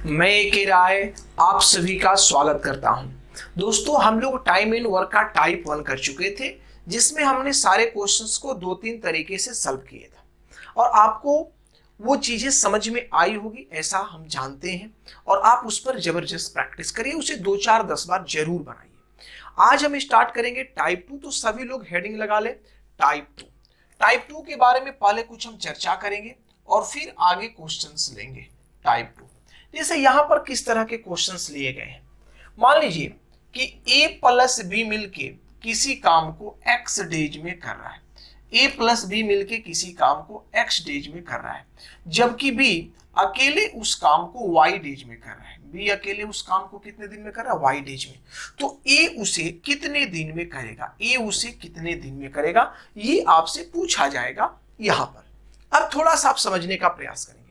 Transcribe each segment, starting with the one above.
मैं एक राय आप सभी का स्वागत करता हूं। दोस्तों, हम लोग टाइम इन वर्क का टाइप 1 कर चुके थे, जिसमें हमने सारे क्वेश्चंस को 2-3 तरीके से सॉल्व किए था और आपको वो चीजें समझ में आई होगी ऐसा हम जानते हैं। और आप उस पर जबरदस्त प्रैक्टिस करिए, उसे 2-4-10 बार जरूर बनाइए। आज हम स्टार्ट करेंगे टाइप 2। तो सभी लोग हेडिंग लगा ले टाइप 2। टाइप 2 के बारे में पहले कुछ हम चर्चा करेंगे और फिर आगे क्वेश्चंस लेंगे। टाइप 2 जैसे यहां पर किस तरह के क्वेश्चंस लिए गए हैं। मान लीजिए कि a प्लस बी मिलके किसी काम को x डेज में कर रहा है। a प्लस बी मिलके किसी काम को x डेज में कर रहा है, जबकि b अकेले उस काम को y डेज में कर रहा है। b अकेले उस काम को कितने दिन में कर रहा है? y डेज में। तो a उसे कितने दिन में करेगा? a उसे कितने दिन में करेगा, ये आपसे पूछा जाएगा यहां पर। अब थोड़ा सा आप समझने का प्रयास करेंगे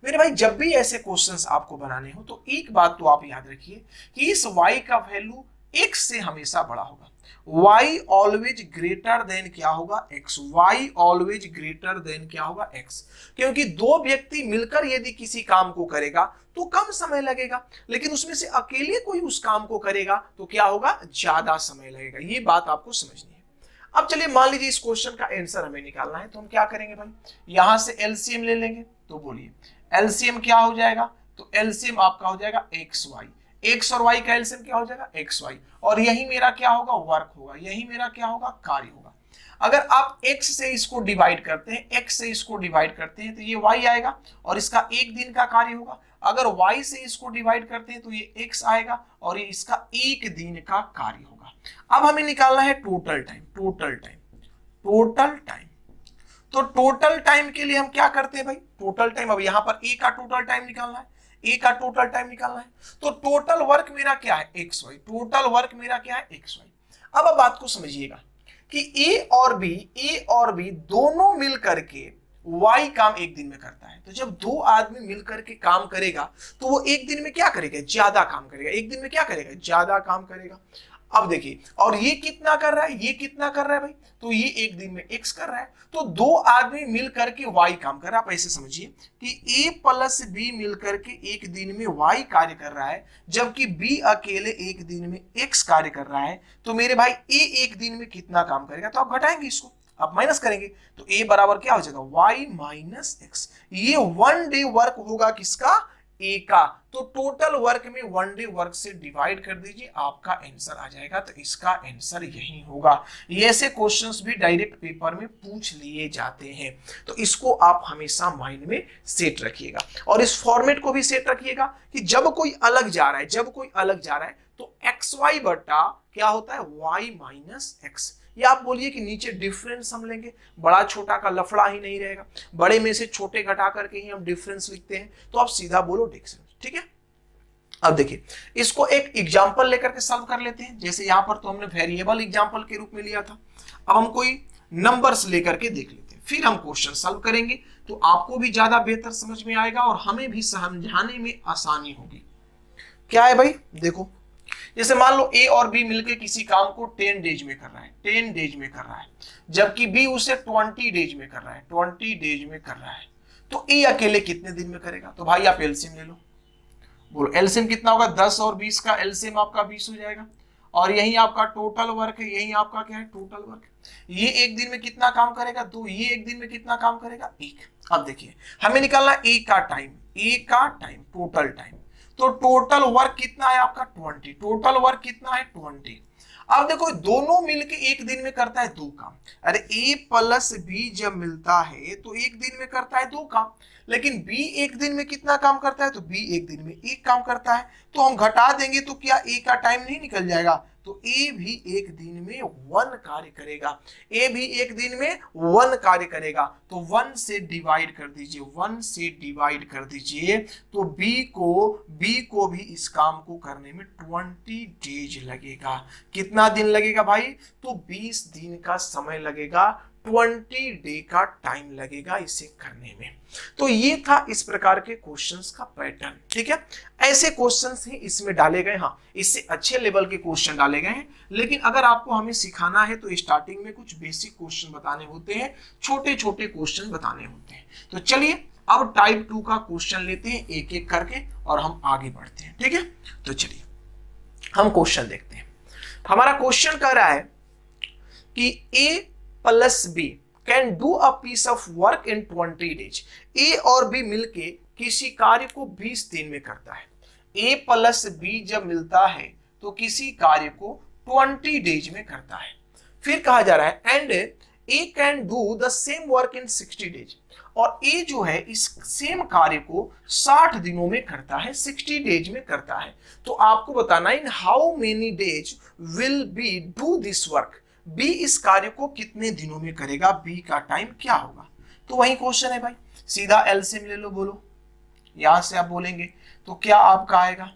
मेरे भाई। जब भी ऐसे क्वेश्चंस आपको बनाने हो तो एक बात तो आप याद रखिए कि इस y का वैल्यू x से हमेशा बड़ा होगा। y ऑलवेज ग्रेटर देन क्या होगा? x। y always greater than क्या होगा? x। क्योंकि दो व्यक्ति मिलकर यदि किसी काम को करेगा तो कम समय लगेगा, लेकिन उसमें से अकेले कोई उस काम को करेगा तो क्या होगा? ज्यादा समय लगेगा। ये बात आपको समझनी है। अब चलिए, मान लीजिए इस क्वेश्चन का आंसर हमें निकालना है, तो हम क्या करेंगे भाई? यहां से एलसीएम ले लेंगे। तो बोलिए एलसीएम क्या हो जाएगा? तो एलसीएम आपका हो जाएगा एक्स वाई। एक्स और वाई का एलसीएम क्या हो जाएगा? X Y. और यही मेरा क्या होगा? वर्क होगा। यही मेरा क्या होगा? कार्य होगा। अगर आप x से इसको डिवाइड करते हैं, x से इसको डिवाइड करते हैं तो ये y आएगा और इसका एक दिन का कार्य होगा। अगर y से इसको डिवाइड करते हैं तो ये x आएगा और ये इसका एक दिन का कार्य होगा। अब हमें निकालना है total time. Total time, total time. तो टोटल टाइम के लिए हम क्या करते हैं भाई? टोटल टाइम, अब यहां पर ए का टोटल टाइम निकालना है, ए का टोटल टाइम निकालना है। तो टोटल वर्क मेरा क्या है? X Y. टोटल वर्क मेरा क्या है? X Y. अब बात को समझिएगा कि ए और बी दोनों मिल करके वाई काम एक दिन में करता है। तो जब दो आदमी मिल करके काम करेगा तो वो एक दिन में क्या करेगा? ज्यादा काम करेगा। एक दिन में क्या करेगा? ज्यादा काम करेगा। अब देखिए, और ये कितना कर रहा है? ये कितना कर रहा है भाई? तो ये एक दिन में x कर रहा है। तो दो आदमी मिल करके y काम कर रहा है। आप ऐसे समझिए कि a प्लस बी मिल करके एक दिन में y कार्य कर रहा है, जबकि b अकेले एक दिन में x कार्य कर रहा है। तो मेरे भाई a एक दिन में कितना काम करेगा? तो आप घटाएंगे इसको, आप माइनस करेंगे तो a बराबर क्या हो जाएगा? y minus x. ये 1 डे वर्क होगा किसका? ए का। तो टोटल वर्क में 1 डे वर्क से डिवाइड कर दीजिए, आपका आंसर आ जाएगा। तो इसका आंसर यही होगा। ये ऐसे क्वेश्चंस भी डायरेक्ट पेपर में पूछ लिए जाते हैं, तो इसको आप हमेशा माइंड में सेट रखिएगा और इस फॉर्मेट को भी सेट रखिएगा कि जब कोई अलग जा रहा है, तो एक्स वाई बटा क्या होता है? Y minus X. या आप बोलिए कि नीचे डिफरेंस हम लेंगे, बड़ा छोटा का लफड़ा ही नहीं रहेगा, बड़े में से छोटे घटा करके ही हम डिफरेंस लिखते हैं। तो आप सीधा बोलो डिफरेंस, ठीक है। अब देखिए, इसको एक एग्जांपल लेकर के सॉल्व कर लेते हैं। जैसे यहां पर तो हमने वेरिएबल एग्जांपल के रूप में लिया था, अब हम कोई नंबर्स लेकर के देख लेते हैं, फिर हम क्वेश्चन सॉल्व करेंगे। तो आपको भी ज्यादा बेहतर समझ में आएगा और हमें भी समझाने में आसानी होगी। क्या है भाई? देखो, जैसे मान लो ए और बी मिलकर किसी काम को 10 डेज में कर रहा है, 10 डेज में कर रहा है, जबकि बी उसे 20 डेज में कर रहा है, 20 डेज में कर रहा है। तो ए अकेले कितने दिन में करेगा? तो भाई आप एलसीएम ले लो। बोलो एलसीएम कितना होगा? 10 और 20 का एलसीएम आपका 20 हो जाएगा। और यही आपका टोटल वर्क है, यही आपका क्या है? Total work. ये एक दिन में कितना काम करेगा? 2। ये एक दिन में कितना काम करेगा? 1। अब देखिए, हमें निकालना ए का टाइम, ए का टाइम, टोटल टाइम। तो टोटल वर्क कितना है आपका? 20। टोटल वर्क कितना है? 20। अब देखो, दोनों मिलके एक दिन में करता है 2 काम। अरे ए प्लस बी जब मिलता है तो एक दिन में करता है 2 काम, लेकिन बी एक दिन में कितना काम करता है? तो बी एक दिन में 1 काम करता है। तो हम घटा देंगे तो क्या ए का टाइम नहीं निकल जाएगा? तो ए भी एक दिन में 1 कार्य करेगा। ए भी एक दिन में 1 कार्य करेगा। तो 1 से डिवाइड कर दीजिए, 1 से डिवाइड कर दीजिए। तो बी को भी इस काम को करने में 20 डेज लगेगा। कितना दिन लगेगा भाई? तो 20 दिन का समय लगेगा, 20 डे का टाइम लगेगा इसे करने में। तो ये था इस प्रकार के क्वेश्चंस का पैटर्न, ठीक है। ऐसे क्वेश्चंस ही इसमें डाले गए। हाँ, इससे अच्छे लेवल के क्वेश्चन डाले गए हैं, लेकिन अगर आपको हमें सिखाना है तो स्टार्टिंग में कुछ बेसिक क्वेश्चन बताने होते हैं, छोटे छोटे क्वेश्चन बताने होते हैं। तो चलिए अब टाइप 2 का क्वेश्चन लेते हैं एक एक करके और हम आगे बढ़ते हैं, ठीक है। तो चलिए हम क्वेश्चन देखते हैं। हमारा क्वेश्चन कह रहा है कि A plus B can do a piece of work in 20 days. A और बी मिलके किसी कार्य को 20 दिन में करता है। ए प्लस बी जब मिलता है तो किसी कार्य को 20 डेज में करता है। फिर कहा जा रहा है and A can do the same work in 60 days, और ए जो है इस सेम कार्य को 60 दिनों में करता है, 60 डेज में करता है। तो आपको बताना in how many days will B do this work. B इस कार्य को कितने दिनों में करेगा, बी का टाइम क्या होगा। तो वही क्वेश्चन है भाई, सीधा एलसीएम ले लो, बोलो। यहां से आप बोलेंगे तो क्या आपका आएगा,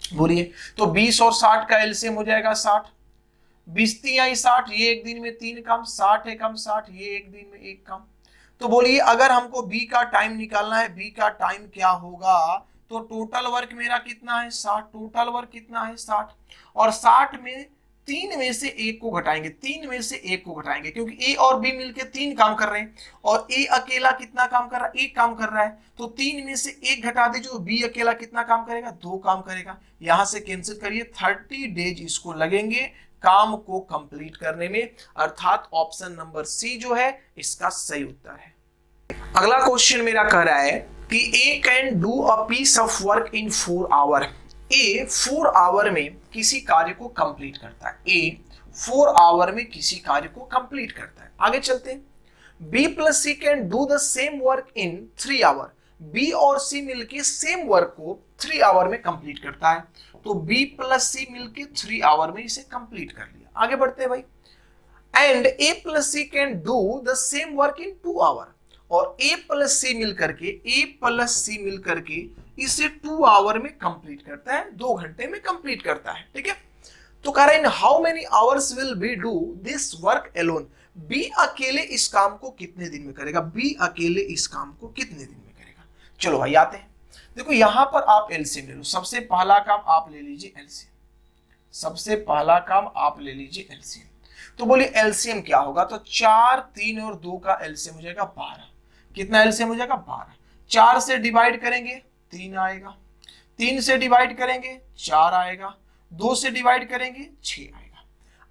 बोलिए। तो 20 और 60 का एलसीएम हो जाएगा 60। 20 आई 60, ये एक दिन में 3 काम, 60 एकम 60, ये एक दिन में 1 काम। तो बोलिए अगर हमको बी का टाइम निकालना है, बी का टाइम क्या होगा, तो टोटल वर्क मेरा कितना है 60, टोटल वर्क कितना है 60, और 60 में 3 में से 1 को घटाएंगे, 3 में से 1 को घटाएंगे, क्योंकि ए और बी मिलके 3 काम कर रहे हैं और ए अकेला कितना काम कर रहा है, 1 काम कर रहा है। तो 3 में से 1 घटा दीजिए, बी अकेला कितना काम करेगा, 2 काम करेगा। यहां से कैंसिल करिए, 30 डेज इसको लगेंगे काम को कंप्लीट करने में, अर्थात ऑप्शन नंबर सी जो है इसका सही उत्तर है। अगला क्वेश्चन मेरा कह रहा है कि A can do a piece of work in 4 hour. A 4 hour में किसी कार्य को कंप्लीट करता है। ए 4 आवर में किसी कार्य को कंप्लीट करता है। आगे चलते हैं। B plus C can do the same work in 3 hour. B और सी मिलके सेम वर्क को 3 आवर में कंप्लीट करता है। तो बी प्लस सी मिलके 3 आवर में इसे कंप्लीट कर लिया। आगे बढ़ते हैं भाई। And A plus C can do the same work in 2 hour, और ए प्लस सी मिल करके इसे 2 आवर में कंप्लीट करता है, 2 घंटे में कंप्लीट करता है, ठीक है। तो कह रहा है in how many hours will B do this work alone. B अकेले इस काम को कितने दिन में करेगा, बी अकेले इस काम को कितने दिन में करेगा। चलो भाई आते हैं। देखो यहां पर आप एलसीएम ले लो। सबसे पहला काम आप ले लीजिए एलसीएम, सबसे पहला काम आप ले लीजिए एलसीएम। तो बोलिए एलसीएम क्या होगा, तो 4, 3 और 2 का एलसीएम हो जाएगा 12। कितना एलसीएम हो जाएगा 12। 4 से डिवाइड करेंगे 3 आएगा, 3 से डिवाइड करेंगे 4 आएगा, 2 से डिवाइड करेंगे 6 आएगा।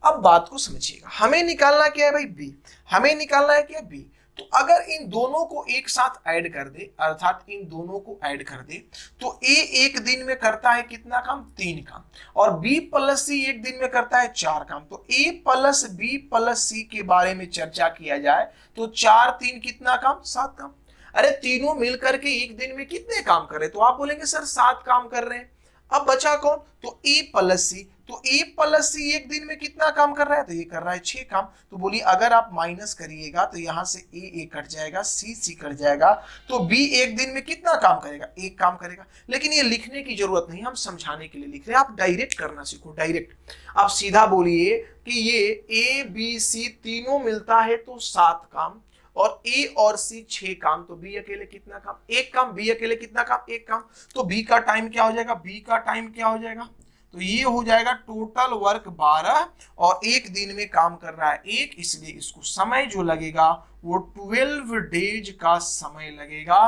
अब बात को समझिएगा, हमें निकालना क्या है भाई, बी। हमें निकालना है क्या, बी। तो अगर इन दोनों को एक साथ ऐड कर दे, अर्थात इन दोनों को ऐड कर दे, तो ए एक दिन में करता है कितना काम, 3 काम, और बी प्लस सी एक दिन में करता है 4 काम। तो ए प्लस बी प्लस सी के बारे में चर्चा किया जाए तो 4 3 कितना काम, 7 काम। अरे तीनों मिलकर के एक दिन में कितने काम कर रहे, तो आप बोलेंगे सर 7 काम कर रहे हैं। अब बचा कौन, तो ए प्लस सी। तो ए प्लस सी एक दिन में कितना काम कर रहा है, तो ये कर रहा है 6 काम। तो बोलिए अगर आप माइनस करिएगा तो यहां से ए कट जाएगा, सी कट जाएगा, तो बी एक दिन में कितना काम करेगा, 1 काम करेगा। लेकिन ये लिखने की जरूरत नहीं, हम समझाने के लिए लिख रहे हैं। आप डायरेक्ट करना सीखो, डायरेक्ट आप सीधा बोलिए कि ये ए बी सी तीनों मिलता है तो 7 काम, और ए और सी 6 काम, तो बी अकेले कितना काम, 1 काम। बी अकेले कितना काम, 1 काम। तो बी का टाइम क्या हो जाएगा, बी का टाइम क्या हो जाएगा, तो ये हो जाएगा टोटल वर्क 12, और एक दिन में काम कर रहा है 1, इसलिए इसको समय जो लगेगा वो 12 डेज का समय लगेगा,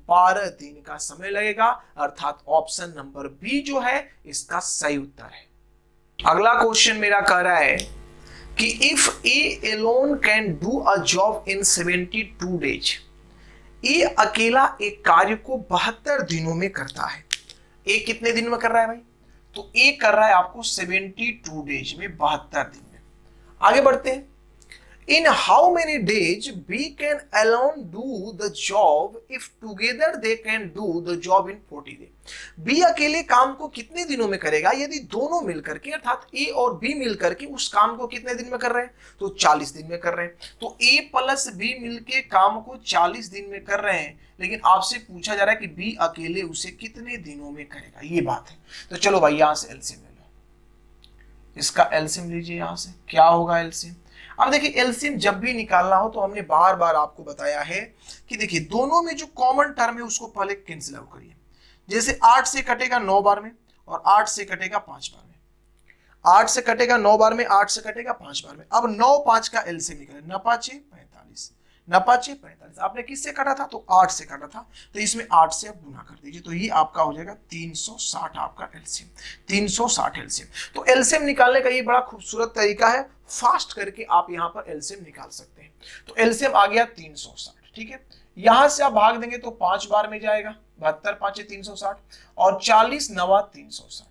12 दिन का समय लगेगा, अर्थात ऑप्शन नंबर बी जो है इसका सही उत्तर है। अगला क्वेश्चन मेरा कह रहा है कि if A alone can do a job in 72 days. A अकेला एक कार्य को 72 दिनों में करता है। ए कितने दिन में कर रहा है भाई, तो ए कर रहा है आपको 72 डेज में, 72 दिन में। आगे बढ़ते हैं। In how many days B can alone do the job if together they can do the job in 40 day. B अकेले काम को कितने दिनों में करेगा, यदि दोनों मिलकर के, अर्थात ए और बी मिलकर के उस काम को कितने दिन में कर रहे हैं, तो 40 दिन में कर रहे हैं। तो ए प्लस बी मिलके काम को 40 दिन में कर रहे हैं, लेकिन आपसे पूछा जा रहा है कि बी अकेले उसे कितने दिनों में करेगा, ये बात है। तो चलो भाई यहां से एलसीएम ले लो, इसका एलसीएम लीजिए। यहां से क्या होगा एलसीएम, अब देखिए एलसीएम जब भी निकालना हो तो हमने बार बार आपको बताया है कि देखिए दोनों में जो कॉमन टर्म है उसको पहले कैंसिल आउट करिए। जैसे 8 से कटेगा 9 बार में, और 8 से कटेगा 5 बार में, 8 से कटेगा 9 बार में, 8 से कटेगा 5 बार में। अब 9 5 का एलसीएम निकालें, 9 5 45, 9×5 = 45। आपने किससे काटा था? तो 8 से काटा था, तो इसमें 8 से आप गुना कर दीजिए, तो ये आपका हो जाएगा 360 आपका एलसीएम, 360 एलसीएम। तो एलसीएम निकालने का ये बड़ा खूबसूरत तरीका है, फास्ट करके आप यहाँ पर एलसीएम निकाल सकते हैं। तो एलसीएम आ गया 360, ठीक है। यहां से आप भाग देंगे तो 5 बार में जाएगा, 72 5 360 और 40 9 360।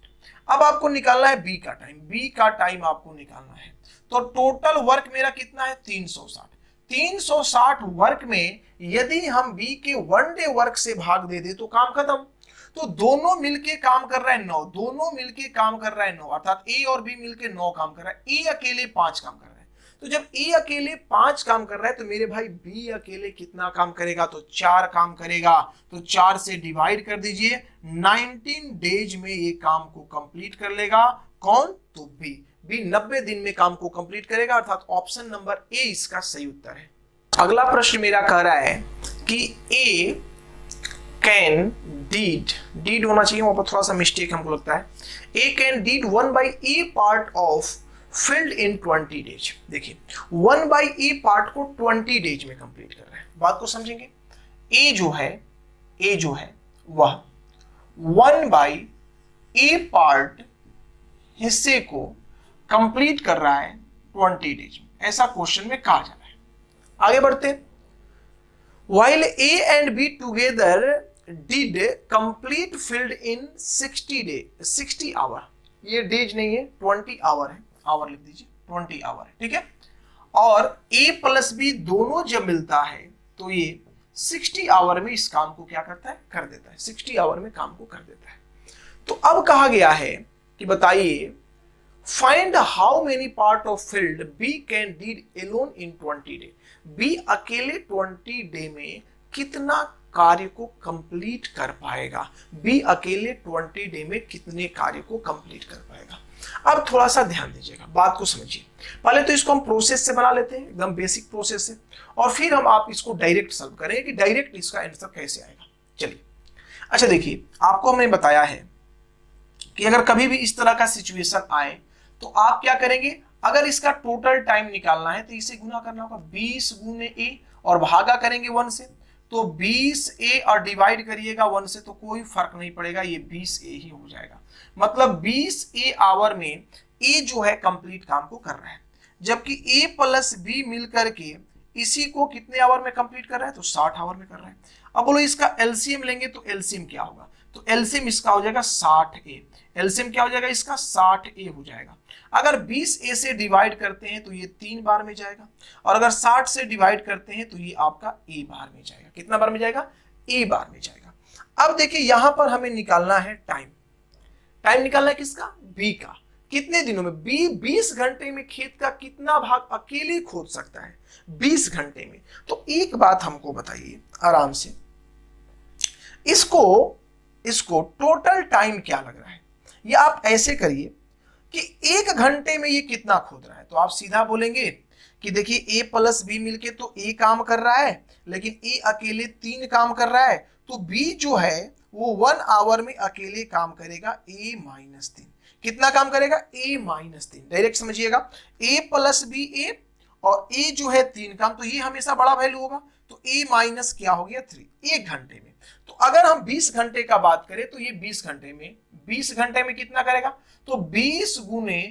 अब आपको निकालना है बी का टाइम, बी का टाइम आपको निकालना है। तो टोटल वर्क मेरा कितना है? 360। 360 वर्क में यदि हम बी के 1 डे वर्क से भाग दे दे तो काम खत्म। तो दोनों मिलके काम कर रहा है 9, दोनों मिलके काम कर रहा है 9, अर्थात ए और बी मिलके 9 काम कर रहा है, ए अकेले 5 काम कर रहा है। तो जब ए अकेले 5 काम कर रहा है तो मेरे भाई बी अकेले कितना काम करेगा? तो 4 काम करेगा। तो 4 से डिवाइड कर दीजिए, 19 डेज में ये काम को कंप्लीट कर लेगा। कौन? तो बी। बी 90 दिन में काम को कंप्लीट करेगा, अर्थात ऑप्शन नंबर ए इसका सही उत्तर है। अगला प्रश्न मेरा कह रहा है कि ए कैन डीड होना चाहिए, वहां पर थोड़ा सा मिस्टेक हमको लगता है। A can did 1/e part of filled in 20 days। देखिए 1/e पार्ट को 20 डेज में कंप्लीट कर रहा है, बात को समझेंगे। ए जो है वह 1/e पार्ट हिस्से को कंप्लीट कर रहा है 20 डेज में, ऐसा क्वेश्चन में कहा जा रहा है। आगे बढ़ते हैं। While A and B together did complete filled in 60 our, ये डेज नहीं है 20 आवर है, आवर लिख दीजिए 20 आवर है, ठीक है। और A + B दोनों जब मिलता है तो ये 60 आवर में इस काम को क्या करता है? कर देता है, 60 आवर में काम को कर देता है। तो अब कहा गया है कि बताइए find how many part of field B can did alone in 20 day. B अकेले 20 डे में कितना कार्य को कंप्लीट कर पाएगा? बी अकेले 20 डे में कितने कार्य को कंप्लीट कर पाएगा? अब थोड़ा सा ध्यान दीजिएगा, बात को समझिए। पहले तो इसको हम प्रोसेस से बना लेते हैं, एकदम बेसिक प्रोसेस से, और फिर हम आप इसको डायरेक्ट सॉल्व करें कि डायरेक्ट इसका आंसर कैसे आएगा। चलिए, अच्छा देखिए, आपको हमने बताया है कि अगर कभी भी इस तरह का सिचुएशन आए तो आप क्या करेंगे? अगर इसका टोटल टाइम निकालना है तो इसे गुना करना होगा 20 × a और भागा करेंगे 1 से, तो 20a और डिवाइड करिएगा 1 से तो कोई फर्क नहीं पड़ेगा, ये 20a ही हो जाएगा। मतलब 20a आवर में a जो है कंप्लीट काम को कर रहा है, जबकि a + b मिल करके इसी को कितने आवर में कंप्लीट कर रहा है? तो 60 आवर में कर रहा है। अब बोलो इसका एलसीएम लेंगे तो एलसीएम क्या होगा? तो एलसीएम इसका हो जाएगा 60a। एलसीएम क्या हो जाएगा इसका? 60a हो जाएगा। अगर 20a से डिवाइड करते हैं तो ये 3 बार में जाएगा, और अगर 60 से डिवाइड करते हैं तो ये आपका a बार में जाएगा। कितना बार में जाएगा? a बार में जाएगा। अब देखिए यहां पर हमें निकालना है टाइम। टाइम निकालना है किसका? b का। कितने दिनों में? b 20 घंटे में खेत का कितना भाग अकेले खोद सकता है? 20 घंटे में। तो एक बात हमको बताइए आराम से, इसको टोटल टाइम क्या लग रहा है? ये आप ऐसे करिए कि 1 घंटे में ये कितना खोद रहा है, तो आप सीधा बोलेंगे कि देखिए a + b मिलके तो a काम कर रहा है, लेकिन a अकेले 3 काम कर रहा है, तो b जो है वो 1 आवर में अकेले काम करेगा a - 3। कितना काम करेगा? a - 3। डायरेक्ट समझिएगा, a + b a और a जो है 3 काम, तो ये हमेशा बड़ा वैल्यू होगा, तो a - क्या हो गया? 3, 1 घंटे में। तो अगर हम 20 घंटे का बात करें तो ये 20 घंटे में कितना करेगा? तो 20 × a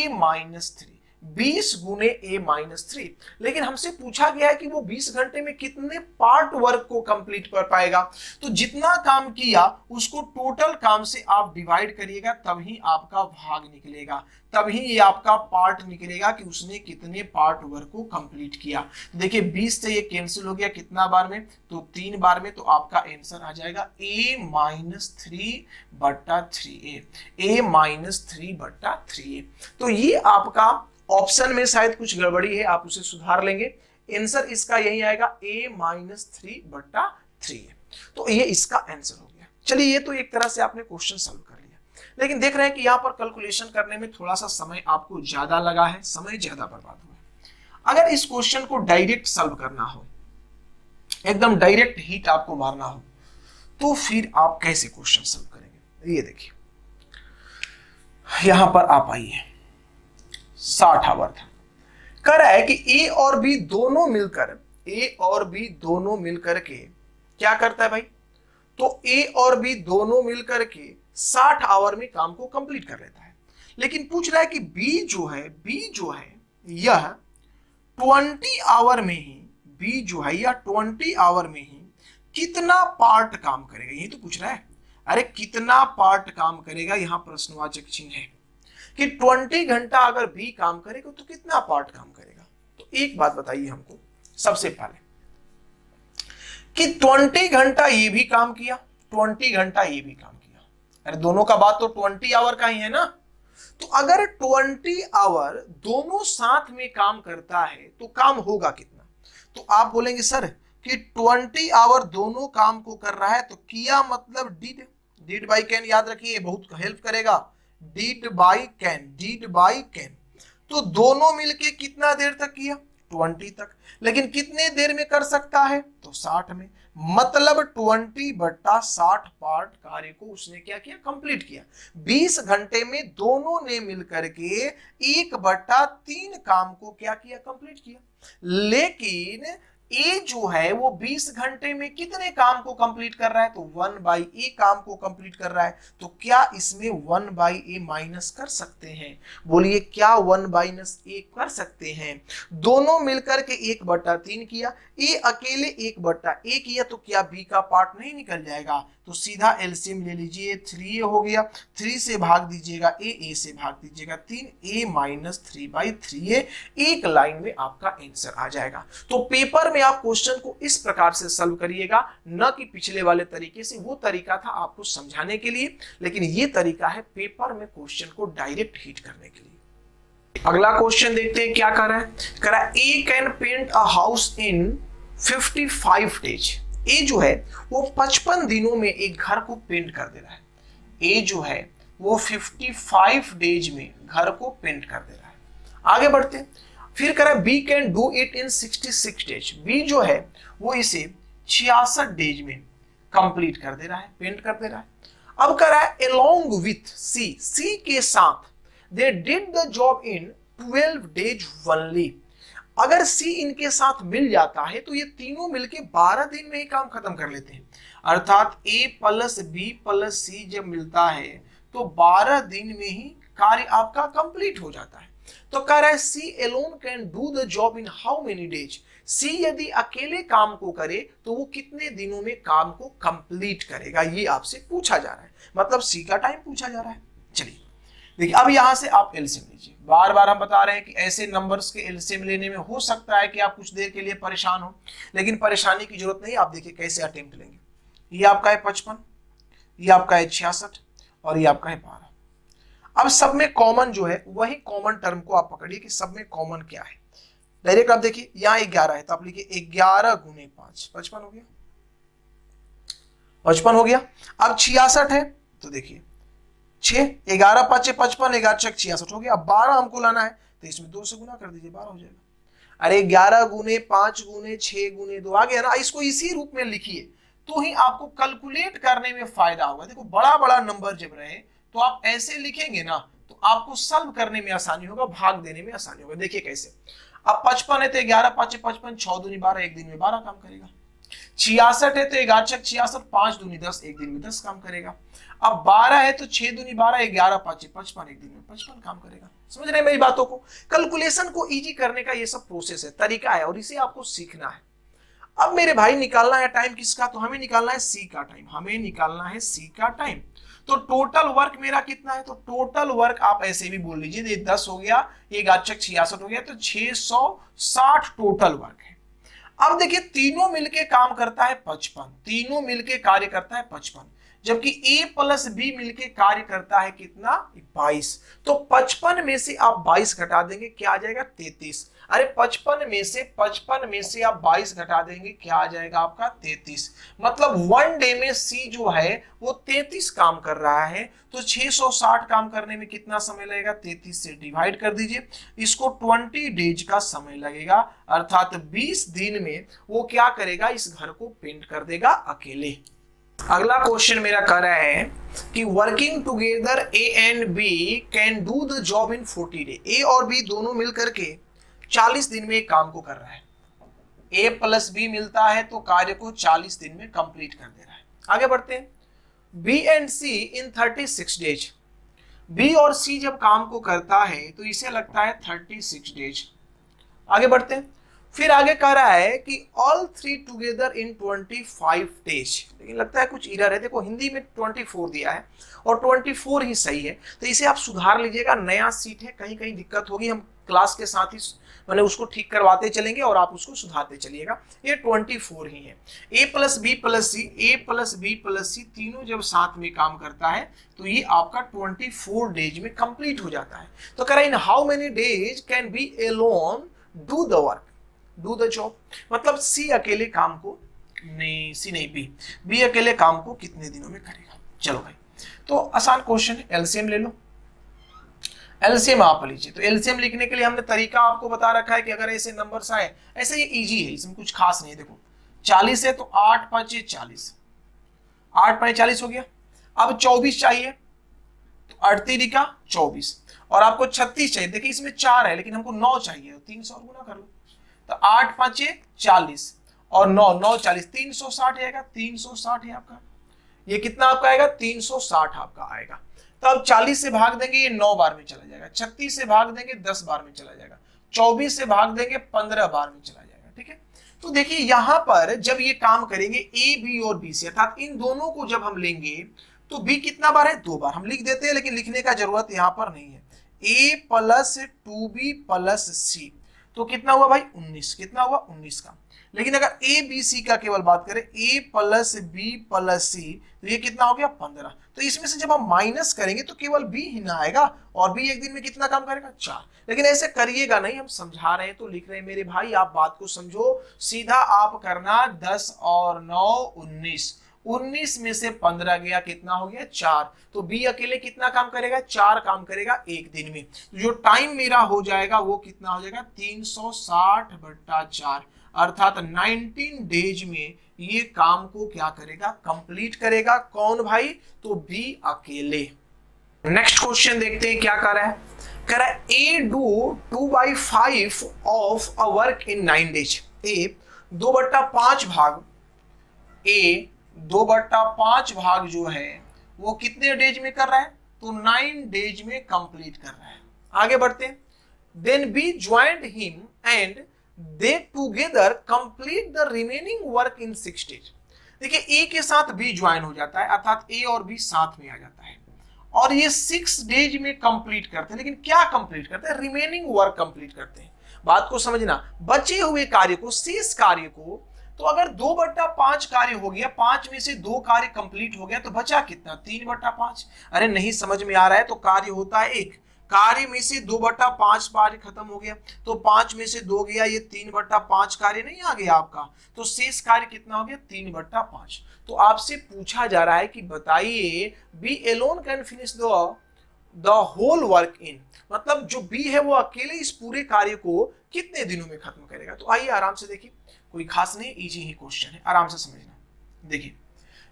- 3, 20 × a - 3। लेकिन हमसे पूछा गया है कि वो 20 घंटे में कितने पार्ट वर्क को कंप्लीट कर पाएगा। तो जितना काम किया उसको टोटल काम से आप डिवाइड करिएगा, तभी आपका भाग निकलेगा, तभी ये आपका पार्ट निकलेगा कि उसने कितने पार्ट वर्क को कंप्लीट किया। देखिए 20 से ये कैंसिल हो गया, कितना बार में? तो 3 बार में। तो आपका आंसर आ जाएगा a - 3/3a, a - 3/3a। तो ये आपका ऑप्शन में शायद कुछ गड़बड़ी है, आप उसे सुधार लेंगे। आंसर इसका यही आएगा a - 3/3। तो ये इसका आंसर हो गया। चलिए, ये तो एक तरह से आपने क्वेश्चन सॉल्व कर लिया, लेकिन देख रहे हैं कि यहाँ पर कैलकुलेशन करने में थोड़ा सा समय आपको ज्यादा लगा है, समय ज्यादा बर्बाद हुआ है। अगर इस क्वेश्चन को डायरेक्ट सॉल्व करना हो, एकदम डायरेक्ट हिट आपको मारना हो, तो फिर आप कैसे क्वेश्चन सॉल्व करेंगे? ये देखिए, यहां पर आप आइए, 60 आवर था, कह रहा है कि ए और बी दोनों मिलकर ए और बी दोनों मिलकर के क्या करता है भाई, तो ए और बी दोनों मिलकर के 60 आवर में काम को कंप्लीट कर लेता है। लेकिन पूछ रहा है कि बी जो है यह 20 आवर में ही, बी जो है यह 20 आवर में ही कितना पार्ट काम करेगा, यही तो पूछ रहा है। अरे कितना पार्ट काम करेगा, यहां प्रश्नवाचक चिन्ह है कि 20 घंटा अगर बी काम करेगा तो कितना पार्ट काम करेगा। तो एक बात बताइए हमको सबसे पहले कि 20 घंटा ये भी काम किया, 20 घंटा ये भी काम किया, अरे दोनों का बात तो 20 आवर का ही है ना। तो अगर 20 आवर दोनों साथ में काम करता है तो काम होगा कितना। तो आप बोलेंगे सर कि 20 आवर दोनों काम को कर रहा है तो किया मतलब डिड बाई कैन, याद रखिए बहुत हेल्प करेगा, डिड बाई कैन। तो दोनों मिलके कितना देर तक किया, 20 तक। लेकिन कितने देर में कर सकता है, तो 60 में। मतलब 20/60 पार्ट कार्य को उसने क्या किया, कंप्लीट किया। 20 घंटे में दोनों ने मिलकर के 1/3 काम को क्या किया, कंप्लीट किया। लेकिन ए जो है वो 20 घंटे में कितने काम को कंप्लीट कर रहा है, तो 1/a काम को कंप्लीट कर रहा है। तो क्या इसमें 1/a माइनस कर सकते हैं, बोलिए क्या 1/a कर सकते हैं। दोनों मिलकर के 1/3 किया, ए अकेले 1/a किया, तो क्या बी का पार्ट नहीं निकल जाएगा। तो सीधा एलसीएम ले लीजिए, 3a हो गया, 3 से भाग दीजिएगा a से भाग दीजिएगा 3a माइनस 3/3a, एक लाइन में आपका आंसर आ जाएगा। तो पेपर में आप क्वेश्चन को इस प्रकार से सॉल्व करिएगा, न कि पिछले वाले तरीके से। वो तरीका था आपको समझाने के लिए, लेकिन ये तरीका है पेपर में क्वेश्चन को डायरेक्ट हिट करने के लिए। अगला क्वेश्चन देखते हैं क्या कर रहा है। कह रहा है A can paint a house in 55 days. A जो है वो 55 दिनों में एक घर को पेंट कर दे रहा है। ए जो है वो 55 डेज में घर को पेंट कर दे रहा है। आगे बढ़ते हैं, फिर कह रहा है B can do it in 66 days. B जो है वो इसे 66 डेज में कंप्लीट कर दे रहा है, पेंट कर दे रहा है। अब कह रहा है अलोंग विथ सी, सी के साथ they did the job in 12 days only. अगर सी इनके साथ मिल जाता है तो ये तीनों मिलके 12 दिन में ही काम खत्म कर लेते हैं। अर्थात ए प्लस बी प्लस सी जब मिलता है तो 12 दिन में ही कार्य आपका कंप्लीट हो जाता है। तो कह रहा है C alone can do the job in how many days. C यदि अकेले काम को करे तो वो कितने दिनों में काम को कंप्लीट करेगा, ये आपसे पूछा जा रहा है। मतलब सी का टाइम पूछा जा रहा है। चलिए देखिए, अब यहां से आप एलसीएम लीजिए। बार बार हम बता रहे हैं कि ऐसे नंबर्स के एलसीएम लेने में हो सकता है कि आप कुछ देर के लिए परेशान हो, लेकिन परेशानी की जरूरत नहीं। आप देखिए कैसे अटेम्प्ट लेंगे। ये आपका है 55, ये आपका है 66 और ये आपका है 12। अब सब में कॉमन जो है वही कॉमन टर्म को आप पकड़िए कि सब में कॉमन क्या है। डायरेक्ट आप देखिए, यहाँ 11 है तो आप लिखिए 11 गुने 5, 55 हो गया, 55 हो गया। अब 66 है तो देखिए 6, 11 5 55, 11 6 66 हो गया। अब 12 हमको लाना है तो इसमें 2 से गुना कर दीजिए, 12 हो जाएगा। अरे 11 गुने 5 गुने 6 गुने 2 आ गया ना। इसको इसी रूप में लिखिए तो ही आपको कैलकुलेट करने में फायदा होगा। देखो बड़ा बड़ा नंबर जब रहे तो आप ऐसे लिखेंगे ना तो आपको सॉल्व करने में आसानी होगा, भाग देने में आसानी होगा। देखिए कैसे, अब 55 है तो 11 5 55, 6 दूनी 12, एक दिन में 12 काम करेगा। 66 है तो 11 6 66, 5 दूनी 10, एक दिन में 10 काम करेगा। अब 12 है तो 6 दूनी 12, 11 5 55, एक दिन में 55 काम करेगा। समझ रहे हैं मेरी बातों को। कैलकुलेशन को इजी करने का ये सब प्रोसेस है, तरीका है, और इसे आपको सीखना है। अब मेरे भाई निकालना है टाइम किसका, तो हमें निकालना है सी का टाइम। हमें निकालना है सी का टाइम। तो टोटल वर्क मेरा कितना है, तो टोटल वर्क आप ऐसे भी बोल लीजिए, ये 10 हो गया, ये 66 हो गया, तो 660 टोटल वर्क है। अब देखिए तीनों मिलके काम करता है 55, तीनों मिलके कार्य करता है 55, जबकि ए प्लस बी मिलके कार्य करता है कितना, 22। तो 55 में से आप 22 घटा देंगे, क्या आ जाएगा, 33। अरे 55 में से आप 22 घटा देंगे, क्या आ जाएगा आपका, 33। मतलब 1 डे में सी जो है वो 33 काम कर रहा है। तो 660 काम करने में कितना समय लगेगा, 33 से डिवाइड कर दीजिए, इसको 20 डेज का समय लगेगा। अर्थात 20 दिन में वो क्या करेगा, इस घर को पेंट कर देगा अकेले। अगला क्वेश्चन मेरा कह रहा है कि working together A and B can do the job in 40 day. A और बी दोनों मिलकर के 40 दिन में एक काम को कर रहा है। ए प्लस बी मिलता है तो कार्य को 40 दिन में कंप्लीट कर दे रहा है। आगे बढ़ते हैं, B and C in 36 days. B और सी जब काम को करता है तो इसे लगता है 36 डेज। आगे बढ़ते हैं, फिर आगे कह रहा है कि all three together in 25 days, लेकिन लगता है कुछ एरर है। देखो हिंदी में 24 दिया है और 24 ही सही है, तो इसे आप सुधार लीजिएगा। नया सीट है, कहीं कहीं दिक्कत होगी, हम क्लास के साथ ही मैंने उसको ठीक करवाते चलेंगे और आप उसको सुधारते चलिएगा। ये 24 ही है। ए प्लस बी प्लस सी, ए प्लस बी प्लस सी तीनों जब साथ में काम करता है तो ये आपका 24 डेज में कंप्लीट हो जाता है। तो कह रहा है in how many days can B alone do the work, do the job. मतलब सी अकेले काम को नहीं, सी नहीं बी अकेले काम को कितने दिनों में करेगा। चलो भाई, तो आसान क्वेश्चन है, एलसीएम ले लो। एलसीएम आप लीजिए, तो एलसीएम लिखने के लिए हमने तरीका आपको बता रखा है कि अगर ऐसे नंबर्स आए, ऐसे ये इजी है, इसमें कुछ खास नहीं है। देखो 40 है तो 8 5 40, 8 5 40 हो गया। अब 24 चाहिए तो 8 3 का 24, और आपको 36 चाहिए। देखिए इसमें 4 है लेकिन हमको 9 चाहिए, 300 और गुना कर लो, तो 8 5 40 और 9 9 40, 360 आएगा। 360 है आपका, ये कितना आपका आएगा 360 आपका आएगा। तो अब 40 से भाग देंगे ये 9 बार में चला जाएगा, 36 से भाग देंगे 10 बार में चला जाएगा, 24 से भाग देंगे 15 बार में चला जाएगा। ठीक है, तो देखिए यहां पर जब ये काम करेंगे ए बी और बी सी, अर्थात इन दोनों को जब हम लेंगे तो बी कितना बार है 2 बार। हम लिख देते हैं लेकिन लिखने का जरूरत यहां पर नहीं है। ए प्लस 2b प्लस सी, तो कितना हुआ भाई 19, कितना हुआ 19 का। लेकिन अगर ए बी सी का केवल बात करें, ए प्लस बी प्लस सी, तो ये कितना हो गया 15। तो इसमें से जब हम माइनस करेंगे तो केवल बी ही ना आएगा, और बी एक दिन में कितना काम करेगा 4। लेकिन ऐसे करिएगा नहीं, हम समझा रहे हैं तो लिख रहे हैं मेरे भाई, आप बात को समझो। सीधा आप करना 10 और 9 19, 19 में से 15 गया, कितना हो गया 4। तो बी अकेले कितना काम करेगा 4 काम करेगा एक दिन में। तो जो टाइम मेरा हो जाएगा वो कितना हो जाएगा 360/4, अर्थात 19 डेज में ये काम को क्या करेगा कंप्लीट करेगा। कौन भाई, तो बी अकेले। नेक्स्ट क्वेश्चन देखते हैं क्या कर रहा है। कह रहा है A do 2/5 of a work in 9 days. A 2/5 भाग, ए 2/5 भाग जो है वो कितने डेज में कर रहा है, तो 9 डेज में कंप्लीट कर रहा है। आगे बढ़ते हैं, then B joined him and they together complete the remaining work in 6 days. देखिए ए के साथ बी ज्वाइन हो जाता है, अर्थात ए और बी साथ में आ जाता है, और ये 6 डेज में कंप्लीट करते हैं। लेकिन क्या कंप्लीट करते हैं, रिमेनिंग वर्क कंप्लीट करते हैं। बात को समझना, बचे हुए कार्य को, शेष कार्य को, तो अगर 2/5 कार्य हो गया, 5 में से 2 कार्य कंप्लीट हो गया, तो बचा कितना 3/5। अरे नहीं समझ में आ रहा है, तो कार्य होता है 1, कार्य में से 2/5 कार्य खत्म हो गया, तो 5 में से 2 गया, ये 3/5 कार्य नहीं आ गया आपका, तो शेष कार्य कितना हो गया 3/5। तो आपसे पूछा जा रहा है कि बताइए B alone can finish the whole work in, मतलब जो बी है वो अकेले इस पूरे कार्य को कितने दिनों में खत्म करेगा। तो आइए आराम से देखिए, कोई खास नहीं, इजी ही क्वेश्चन है, आराम से समझना। देखिए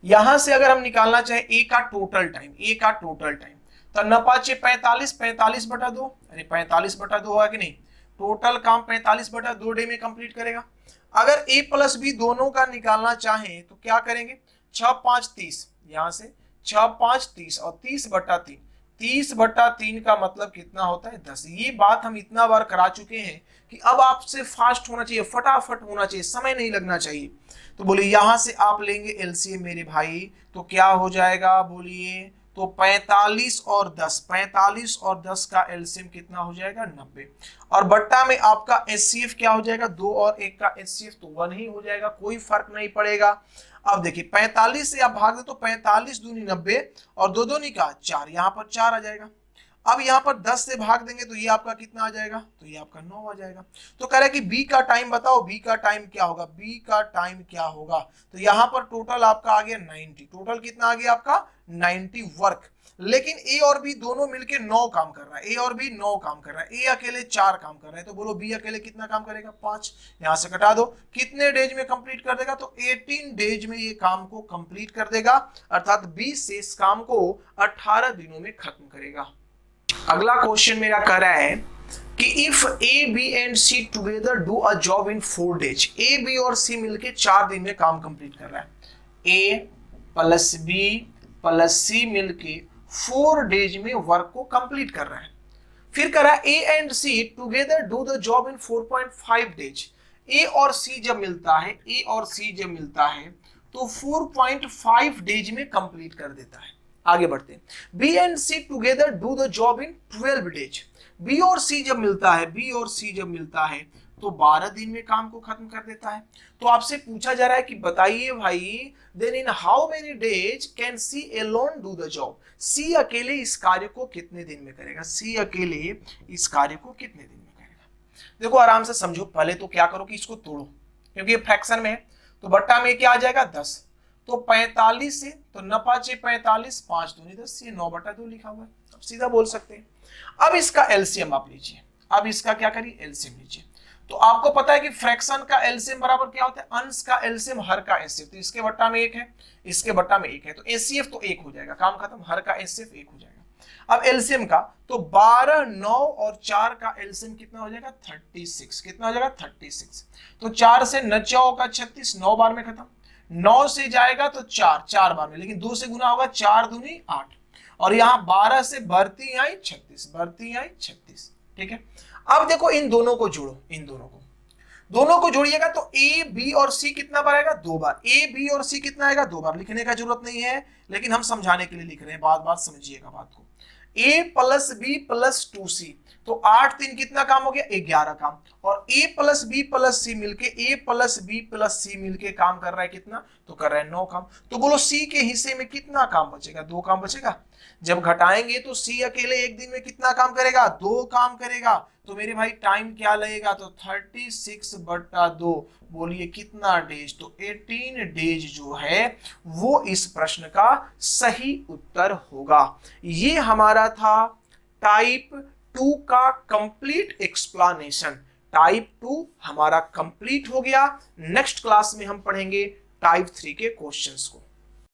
यहां से अगर हम निकालना चाहे ए का टोटल टाइम, ए का टोटल टाइम, तो 9 5 45, 45/2, अरे 45/2 होगा कि नहीं, टोटल काम 45/2 डे में कंप्लीट करेगा। अगर ए प्लस बी दोनों का निकालना चाहें तो क्या करेंगे, 6 5 30, यहां से 6 5 30 और 30/3, 30/3 का मतलब कितना होता है 10। ये बात हम इतना बार करा चुके हैं कि अब आपसे फास्ट होना चाहिए, फटाफट होना चाहिए, समय नहीं लगना चाहिए। तो बोलिए यहां से आप लेंगे एलसीएम मेरे भाई, तो क्या हो जाएगा बोलिए, तो 45 और 10, 45 और 10 का एलसीएम कितना हो जाएगा 90, और बट्टा में आपका एचसीएफ क्या हो जाएगा 2 और 1 का एचसीएफ तो 1 ही हो जाएगा, कोई फर्क नहीं पड़ेगा। अब देखिए 45 से आप भाग दे तो 45 दूनी 90 और 2 2 का 4, यहाँ पर 4 आ जाएगा। अब यहाँ पर 10 से भाग देंगे तो ये आपका कितना आ जाएगा, तो ये आपका 9 आ जाएगा। तो कह रहा है कि बी का टाइम बताओ, बी का टाइम क्या होगा, बी का टाइम क्या होगा, तो यहाँ पर टोटल आपका आ गया 90, टोटल कितना आ गया आपका 90 वर्क। लेकिन ए और बी दोनों मिलके 9 काम कर रहा है, ए और बी 9 काम कर रहा है, ए अकेले 4 काम कर रहा है, तो बोलो बी अकेले कितना काम करेगा 5, यहां से कटा दो, कितने डेज में कंप्लीट कर देगा, तो 18 डेज में ये काम को कंप्लीट कर देगा, अर्थात बी शेष काम को 18 दिनों में खत्म करेगा। अगला क्वेश्चन मेरा कह रहा है कि if A B and C together do a job in 4 days, A B और सी मिलके 4 दिन में काम कंप्लीट कर रहा है। ए प्लस बी प्लस सी मिलके 4 डेज में वर्क को कंप्लीट कर रहा है। फिर कह रहा है A and C together do the job in 4.5 days. A और सी जब मिलता है, ए और सी जब मिलता है तो 4.5 डेज में कंप्लीट कर देता है। आगे बढ़ते हैं। B and C together do the job in 12 days. B और सी जब मिलता है, बी और सी जब मिलता है तो 12 दिन में काम को खत्म कर देता है। तो आपसे पूछा जा रहा है कि बताइए भाई, then in how many days can C alone do the job. C अकेले इस कार्य को कितने दिन में करेगा, सी अकेले इस कार्य को कितने दिन में करेगा। देखो आराम से समझो, पहले तो क्या करो कि इसको तोड़ो, क्योंकि ये फ्रैक्शन में है। तो बट्टा में क्या आ जाएगा 10, तो 45 से तो न 5 45, 5 दूनी 10, ये 9/2 लिखा हुआ है। अब सीधा बोल सकते हैं। अब इसका एलसीएम आप लीजिए, अब इसका क्या करिए एलसीएम लीजिए। तो आपको पता है कि फ्रैक्शन का एलसीएम बराबर क्या होता है, अंश का एलसीएम हर का एचसीएफ। तो इसके बट्टा में 1 है, इसके बट्टा में 1 है, तो एचसीएफ तो 1 हो जाएगा, काम खत्म, हर का एचसीएफ 1 हो जाएगा। अब एलसीएम का तो 12, 9 और 4 का एलसीएम कितना हो जाएगा 36। कितना हो जाएगा 36। तो 4 से 9 का 36, 9 बार में खत्म। 9 से जाएगा तो 4 बार में, लेकिन 2 से गुना होगा, 4 दूनी 8, और यहाँ 12 से बढ़ती आई 36, बढ़ती आई 36। ठीक है। अब देखो इन दोनों को जोड़ो, इन दोनों को जोड़िएगा तो ए बी और सी कितना बार आएगा 2 बार। ए बी और सी कितना आएगा 2 बार। लिखने का जरूरत नहीं है, लेकिन हम समझाने के लिए लिख रहे हैं, बात समझिएगा बात को। ए प्लस बी प्लस 2c, तो 8 3 कितना काम हो गया 11 काम। और ए प्लस बी प्लस सी मिलके, ए प्लस बी प्लस सी मिलके काम कर रहा है कितना, तो कर रहा है 9 काम। तो बोलो सी के हिस्से में कितना काम बचेगा, 2 काम बचेगा। जब घटाएंगे तो सी अकेले एक दिन में कितना काम करेगा, 2 काम करेगा। तो मेरे भाई टाइम क्या लगेगा, तो 36/2, बोलिए कितना डेज, तो 18 डेज जो है वो इस प्रश्न का सही उत्तर होगा। ये हमारा था टाइप 2 का कंप्लीट एक्सप्लेनेशन। टाइप 2 हमारा कंप्लीट हो गया। नेक्स्ट क्लास में हम पढ़ेंगे टाइप 3 के क्वेश्चंस को।